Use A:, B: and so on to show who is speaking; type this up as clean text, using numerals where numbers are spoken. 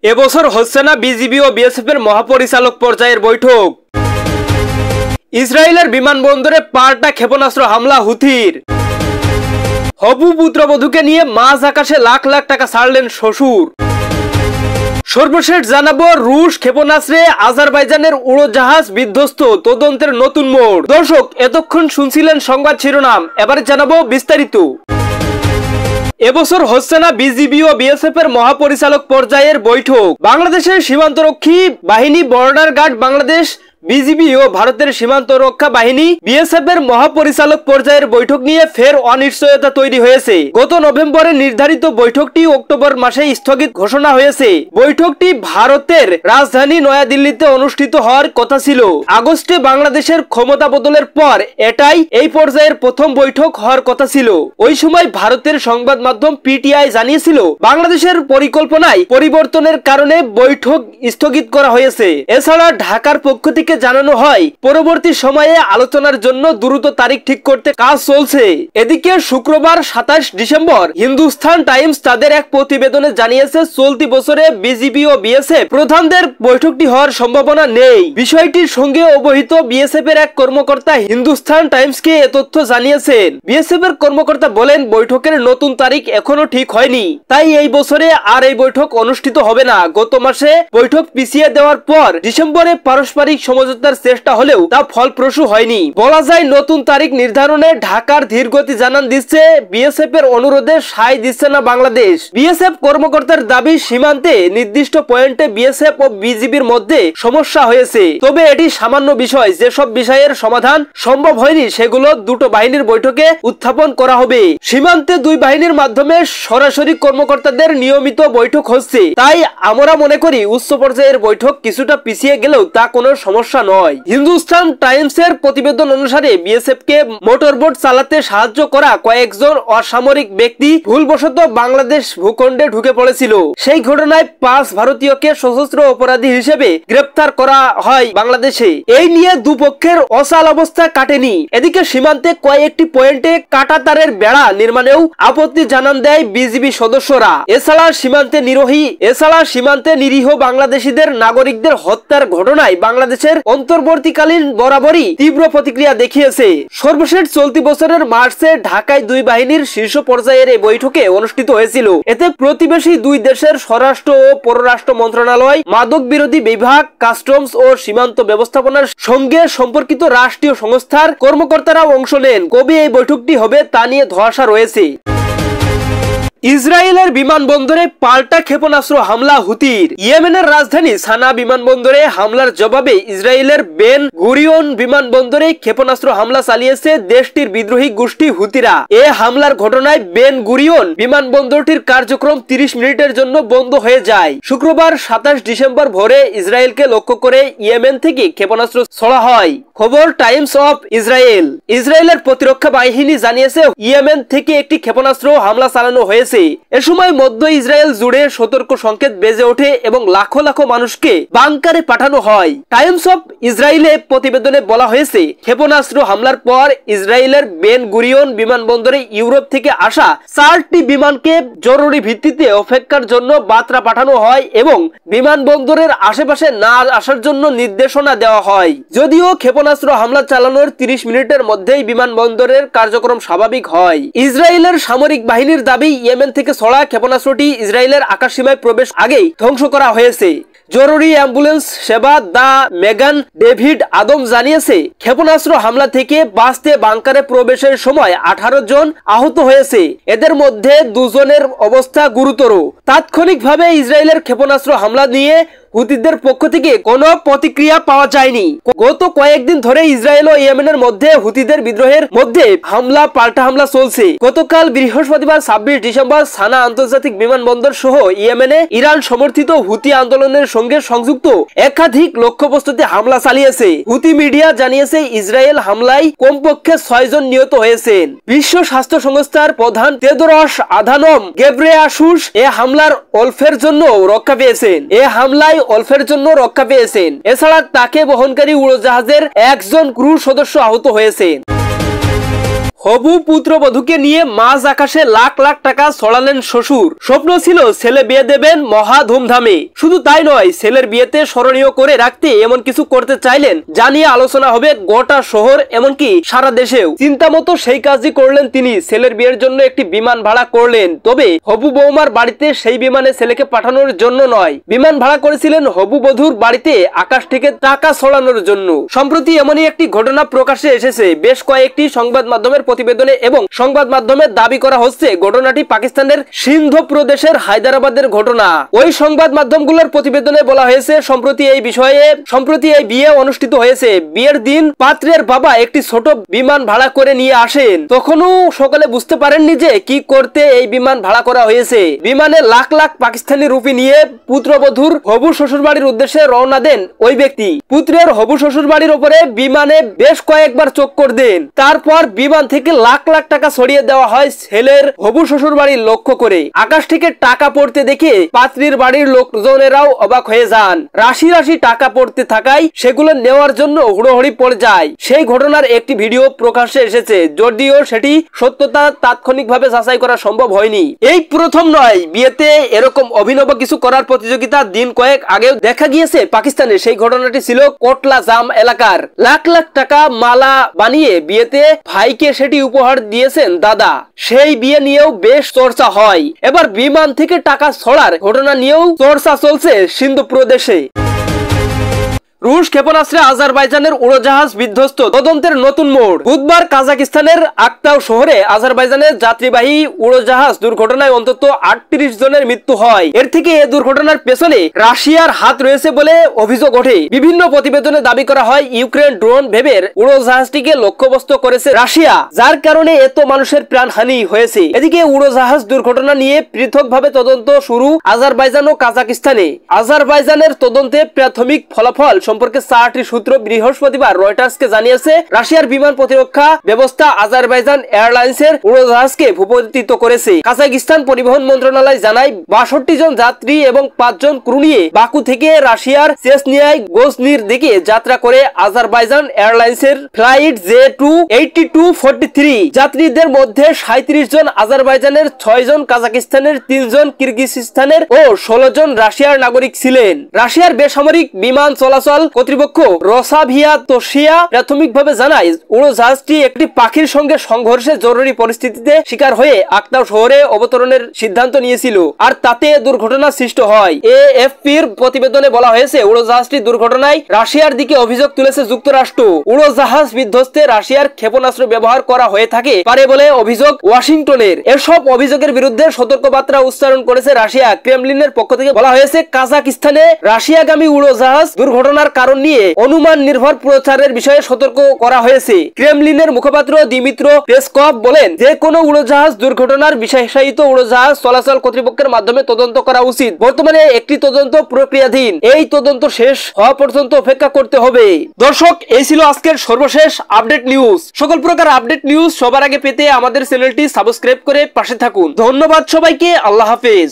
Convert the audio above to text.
A: এবছর হচ্ছে না বিজিবি ও বিএসএফ এর মহাপরিচালক পর্যায়ের বৈঠক। ইসরায়েলের বিমানবন্দরে পাল্টা ক্ষেপণাস্ত্র হামলা হুথির। হবু পুত্রবধূকে নিয়ে মাঝ আকাশে লাখ লাখ টাকা ছাড়লেন শ্বশুর। সর্বশেষ জানাবো রুশ ক্ষেপণাস্ত্রে আজারবাইজানের উড়োজাহাজ বিধ্বস্ত, তদন্তের নতুন মোড়। দর্শক, এতক্ষণ শুনছিলেন সংবাদ শিরোনাম, এবারে জানাবো বিস্তারিত। এবছর হচ্ছে না বিজিবি ও বিএসএফ এর মহাপরিচালক পর্যায়ের বৈঠক। বাংলাদেশের সীমান্তরক্ষী বাহিনী বর্ডার গার্ড বাংলাদেশ, বিজিবি ও ভারতের সীমান্ত রক্ষা বাহিনী বিএসএফ এর মহাপরিচালক পর্যায়ের বৈঠক নিয়ে ফের অনিশ্চয়তা তৈরি হয়েছে। গত নভেম্বরে নির্ধারিত বৈঠকটি অক্টোবর মাসে স্থগিত ঘোষণা হয়েছে। বৈঠকটি ভারতের রাজধানী নয়াদিল্লিতে অনুষ্ঠিত হওয়ার কথা ছিল। আগস্টে বাংলাদেশের ক্ষমতা বদলের পর এটাই এই পর্যায়ের প্রথম বৈঠক হওয়ার কথা ছিল। ওই সময় ভারতের সংবাদ মাধ্যম পিটিআই জানিয়েছিল বাংলাদেশের পরিকল্পনায় পরিবর্তনের কারণে বৈঠক স্থগিত করা হয়েছে। এছাড়া ঢাকার পক্ষ থেকে জানানো হয় পরবর্তী সময়ে আলোচনার জন্য দ্রুত তারিখ ঠিক করতে কাজ চলছে। এদিকে শুক্রবার 27 ডিসেম্বর হিন্দুস্তান টাইমস তাদের এক প্রতিবেদনে জানিয়েছে চলতি বছরে বিজিবি ও বিএসএফ প্রধানদের বৈঠকটি হওয়ার সম্ভাবনা নেই। বিষয়টির সঙ্গে অবহিত বিএসএফ এর এক কর্মকর্তা হিন্দুস্তান টাইমসকে এ তথ্য জানিয়েছেন। বিএসএফ এর কর্মকর্তা বলেন বৈঠকের নতুন তারিখ এখনো ঠিক হয়নি, তাই এই বছরে আর এই বৈঠক অনুষ্ঠিত হবে না। গত মাসে বৈঠক পিছিয়ে দেওয়ার পর ডিসেম্বরে পারস্পরিক সমঝোতার চেষ্টা হলেও তা ফলপ্রসূ হয়নি। বলা যায় নতুন তারিখ নির্ধারণে ঢাকার ধীরগতি জানান দিচ্ছে বিএসএফ এর অনুরোধে সায় দিচ্ছে না বাংলাদেশ। বিএসএফ কর্মকর্তার দাবি সীমান্তে নির্দিষ্ট পয়েন্টে বিএসএফ ও বিজিবির মধ্যে সমস্যা হয়েছে, তবে এটি সামান্য বিষয়। যেসব বিষয়ের সমাধান সম্ভব হয়নি সেগুলো দুটো বাহিনীর বৈঠকে উত্থাপন করা হবে। সীমান্তে দুই বাহিনীর মাধ্যমে সরাসরি কর্মকর্তাদের নিয়মিত বৈঠক হচ্ছে, তাই আমরা মনে করি উচ্চ পর্যায়ের বৈঠক কিছুটা পিছিয়ে গেলেও তা কোনো সমস্যা নয়। হিন্দুস্তান টাইমস এর প্রতিবেদন অনুসারে বিএসএফ কে মোটরবোট চালাতে সাহায্য করা কয়েকজন অসামরিক ব্যক্তি ভুলবশত বাংলাদেশ ভূখণ্ডে ঢুকে পড়েছিল। সেই ঘটনায় 5 ভারতীয়কে সশস্ত্র অপরাধী হিসেবে গ্রেপ্তার করা হয় বাংলাদেশে। এই নিয়ে দুপক্ষের অচল অবস্থা কাটেনি। এদিকে সীমান্তে কয়েকটি পয়েন্টে কাঁটাতারের বেড়া নির্মাণেও আপত্তি জানান দেয় বিজিবি সদস্যরা। এছাড়া সীমান্তে নিরীহ বাংলাদেশিদের নাগরিকদের হত্যার ঘটনায় বাংলাদেশের অন্তর্বর্তীকালীন বরাবরই তীব্র প্রতিক্রিয়া দেখিয়েছে। সর্বশেষ চলতি বছরের মার্চে ঢাকায় দুই বাহিনীর শীর্ষ পর্যায়ের এই বৈঠকে অনুষ্ঠিত হয়েছিল। এতে প্রতিবেশী দুই দেশের স্বরাষ্ট্র ও পররাষ্ট্র মন্ত্রণালয়, মাদক বিরোধী বিভাগ, কাস্টমস ও সীমান্ত ব্যবস্থাপনার সঙ্গে সম্পর্কিত রাষ্ট্রীয় সংস্থার কর্মকর্তারা অংশ নেন। কবে এই বৈঠকটি হবে তা নিয়ে ধোঁয়াশা রয়েছে। ইসরায়েলের বিমানবন্দরে পাল্টা ক্ষেপণাস্ত্র হামলা হুতির। ইয়েমেনের রাজধানী সানা বিমানবন্দরে হামলার জবাবে ইসরায়েলের বেন গুরিয়ন বিমানবন্দরে ক্ষেপণাস্ত্র হামলা চালিয়েছে দেশটির বিদ্রোহী গোষ্ঠী হুতিরা। এ হামলার ঘটনায় বেন গুরিয়ন বিমানবন্দরটির কার্যক্রম 30 মিনিটের জন্য বন্ধ হয়ে যায়। শুক্রবার 27 ডিসেম্বর ভোরে ইসরায়েলকে লক্ষ্য করে ইয়েমেন থেকে ক্ষেপণাস্ত্র ছোড়া হয়। খবর টাইমস অফ ইসরায়েল। ইসরায়েলের প্রতিরক্ষা বাহিনী জানিয়েছে ইয়েমেন থেকে একটি ক্ষেপণাস্ত্র হামলা চালানো হয়েছে। এ সময় মধ্য ইসরায়েল জুড়ে সতর্ক সংকেত বেজে ওঠে এবং লাখো লাখো মানুষকে বাংকারে পাঠানো হয়। টাইমস অফ ইসরায়েলে প্রতিবেদনে বলা হয়েছে ক্ষেপণাস্ত্র হামলার পর ইসরায়েলের বেন গুরিয়ন বিমানবন্দরে ইউরোপ থেকে আসা 4টি বিমানকে জরুরি ভিত্তিতে অপেক্ষার জন্য বার্তা পাঠানো হয় এবং বিমানবন্দরের আশেপাশে না আসার জন্য নির্দেশনা দেওয়া হয়। যদিও ক্ষেপণাস্ত্র হামলা চালানোর 30 মিনিটের মধ্যেই বিমানবন্দরের কার্যক্রম স্বাভাবিক হয়। ইসরায়েলের সামরিক বাহিনীর দাবি ইয়েমেন থেকে ছড়া ক্ষেপণাস্ত্রটি ইসরায়েলের আকাশসীমায় প্রবেশ আগেই ধ্বংস করা হয়েছে। জরুরি অ্যাম্বুলেন্স সেবা দা মেগান ডেভিড আদম জানিয়েছে ক্ষেপণাস্ত্র হামলা থেকে বাঁচতে বাংকারে প্রবেশের সময় 18 জন আহত হয়েছে। এদের মধ্যে 2 জনের অবস্থা গুরুতর। তাৎক্ষণিকভাবে ইসরায়েলের ক্ষেপণাস্ত্র হামলা নিয়ে হুতিদের পক্ষ থেকে কোনো প্রতিক্রিয়া পাওয়া যায়নি। গত কয়েকদিন ধরে ইসরায়েল ও ইয়েমেনের মধ্যে হুতিদের বিদ্রোহের মধ্যে পাল্টা হামলা চলছে। গতকাল বৃহস্পতিবার 26 ডিসেম্বর সানা আন্তর্জাতিক বিমানবন্দর সহ ইয়েমেনে ইরান সমর্থিত হুতি আন্দোলনের সঙ্গে সংযুক্ত একাধিক লক্ষ্যবস্তুতে হামলা চালিয়েছে। হুতি মিডিয়া জানিয়েছে ইসরায়েল হামলায় কমপক্ষে 6 জন নিহত হয়েছেন। বিশ্ব স্বাস্থ্য সংস্থার প্রধান তেদরস আধানম গেব্রেয়াসুস এ হামলার অল্পের জন্য রক্ষা পেয়েছেন। এছাড়া তাকে বহনকারী উড়োজাহাজের একজন ক্রু সদস্য আহত হয়েছেন। হবু পুত্রবধূকে নিয়ে মাঝ আকাশে লাখ লাখ টাকা ছড়ালেন শ্বশুর। স্বপ্ন ছিল ছেলে বিয়ে দেবেন মহা ধুমধামে। শুধু তাই নয়, ছেলের বিয়েতে স্মরণীয় করে রাখতে এমন কিছু করতে চাইলেন যা নিয়ে আলোচনা হবে গোটা শহর এমনকি সারা দেশেও। চিন্তা মতো সেই কাজই করলেন তিনি। ছেলের বিয়ের জন্য একটি বিমান ভাড়া করলেন, তবে হবু বৌমার বাড়িতে সেই বিমানে ছেলেকে পাঠানোর জন্য নয়, বিমান ভাড়া করেছিলেন হবু বধূর বাড়িতে আকাশ থেকে টাকা ছড়ানোর জন্য। সম্প্রতি এমনই একটি ঘটনা প্রকাশ্যে এসেছে বেশ কয়েকটি সংবাদ মাধ্যমের প্রতিবেদনে, এবং সংবাদ মাধ্যমে দাবি করা হচ্ছে ঘটনাটি পাকিস্তানের সিন্ধ প্রদেশের হায়দ্রাবাদের ঘটনা। ওই সংবাদ মাধ্যমগুলোর প্রতিবেদনে বলা হয়েছে সম্প্রতি এই বিয়ে অনুষ্ঠিত হয়েছে। বিয়ের দিন পাত্রের বাবা একটি ছোট বিমান ভাড়া করে নিয়ে আসেন। তখনও সকালে বুঝতে পারেননি যে কি করতে এই বিমান ভাড়া করা হয়েছে। বিমানে লাখ লাখ পাকিস্তানি রুপি নিয়ে পুত্রবধূর হবু শ্বশুর বাড়ির উদ্দেশ্যে রওনা দেন ওই ব্যক্তি। পুত্রের হবু শ্বশুর বাড়ির উপরে বিমানে বেশ কয়েকবার চক্কর দেন। তারপর বিমান থেকে লাখ লাখ টাকা ছড়িয়ে দেওয়া হয় ছেলের হবু শ্বশুর বাড়ির লক্ষ্য করে। আকাশ থেকে টাকা পড়তে দেখে পাত্রীর বাড়ির লোকজনেরাও অবাক হয়ে যান। রাশি রাশি টাকা পড়তে থাকায় সেগুলো নেওয়ার জন্য হুড়োহুড়ি পড়ে যায়। সেই ঘটনার একটি ভিডিও প্রকাশ্যে এসেছে, যদিও সেটি সত্যতা তাৎক্ষণিকভাবে যাচাই করা সম্ভব হয়নি। এই প্রথম নয়, বিয়েতে এরকম অভিনব কিছু করার প্রতিযোগিতা দিন কয়েক আগেও দেখা গিয়েছে পাকিস্তানে। সেই ঘটনাটি ছিল কোটলা জাম এলাকার। লাখ লাখ টাকা মালা বানিয়ে বিয়েতে ভাইকে সেটি উপহার দিয়েছেন দাদা। সেই বিয়ে নিয়েও বেশ চর্চা হয়। এবার বিমান থেকে টাকা ছড়ার ঘটনা নিয়েও চর্চা চলছে সিন্ধু প্রদেশে। রুশ ক্ষেপণাস্ত্রে আজারবাইজানের উড়োজাহাজ বিধ্বস্ত, তদন্তের নতুন মোড়। বুধবার কাজাকিস্তানের আক্তাউ শহরে আজারবাইজানের যাত্রীবাহী উড়োজাহাজ দুর্ঘটনায় অন্তত 38 জনের মৃত্যু হয়। এর থেকে এ দুর্ঘটনার পেছনে রাশিয়ার হাত রয়েছে বলে অভিযোগ ওঠে। বিভিন্ন প্রতিবেদনে দাবি করা হয় ইউক্রেন ড্রোন ভেবে উড়োজাহাজটিকে লক্ষ্যবস্তু করেছে রাশিয়া, যার কারণে এত মানুষের প্রাণহানি হয়েছে। এদিকে উড়োজাহাজ দুর্ঘটনা নিয়ে পৃথকভাবে তদন্ত শুরু আজারবাইজান ও কাজাকিস্তানে। আজারবাইজানের তদন্তে প্রাথমিক ফলাফল সম্পর্কে 4টি সূত্র বৃহস্পতিবার রয়টার্সকে জানিয়েছে। রাশিয়ার বিমান প্রতিরক্ষা ব্যবস্থা আজারবাইজান এয়ারলাইন্সের উড়োজাহাজকে ভূপাতিত করেছে। কাজাকিস্তান পরিবহন মন্ত্রণালয় জানায় 62 জন যাত্রী এবং 5 জন ক্রু নিয়ে বাকু থেকে রাশিয়ার চেচনিয়ায় গোজনির দিকে যাত্রা করে আজারবাইজান এয়ারলাইন্সের ফ্লাইট J28243 যাত্রীদের মধ্যে 37 জন আজারবাইজানের, 6 জন কাজাকিস্তানের, 3 জন কিরগিজস্তানের ও 16 জন রাশিয়ার নাগরিক ছিলেন। রাশিয়ার বেসামরিক বিমান চলাচল কর্তৃপক্ষ রোসাভিয়াতোসিয়া প্রাথমিকভাবে জানায় উড়োজাহাজটি একটি পাখির সঙ্গে সংঘর্ষে জরুরি পরিস্থিতিতে শিকার হয়ে আক্তাউ শহরে অবতরণের সিদ্ধান্ত নিয়েছিল, আর তাতে দুর্ঘটনা সৃষ্টি হয়। এএফপির প্রতিবেদনে বলা হয়েছে উড়োজাহাজটি দুর্ঘটনায় রাশিয়ার দিকে অভিযোগ তুলেছে যুক্তরাষ্ট্র। উড়োজাহাজ বিধ্বস্তে রাশিয়ার ক্ষেপণাস্ত্র ব্যবহার করা হয়ে থাকে পারে বলে অভিযোগ ওয়াশিংটনের। এসব অভিযোগের বিরুদ্ধে সতর্কবার্তা উচ্চারণ করেছে রাশিয়া। ক্রেমলিনের পক্ষ থেকে বলা হয়েছে কাজাকিস্তানে রাশিয়াগামী উড়োজাহাজ দুর্ঘটনার কারণ নিয়ে অনুমান নির্ভর প্রচারের বিষয়ে সতর্ক করা হয়েছে। ক্রেমলিনের মুখপাত্র দিমিত্র পেসকভ বলেন যে কোনো উড়োজাহাজ দুর্ঘটনার বিশেষায়িত উড়োজাহাজ চলাচল কর্তৃপক্ষের মাধ্যমে তদন্ত করা উচিত। বর্তমানে একটি তদন্ত প্রক্রিয়াধীন। এই তদন্ত শেষ হওয়া পর্যন্ত অপেক্ষা করতে হবে। দর্শক, এই ছিল আজকের সর্বশেষ আপডেট নিউজ। সকল প্রকার আপডেট নিউজ সবার আগে পেতে আমাদের চ্যানেলটি সাবস্ক্রাইব করে পাশে থাকুন। ধন্যবাদ সবাইকে। আল্লাহ হাফেজ।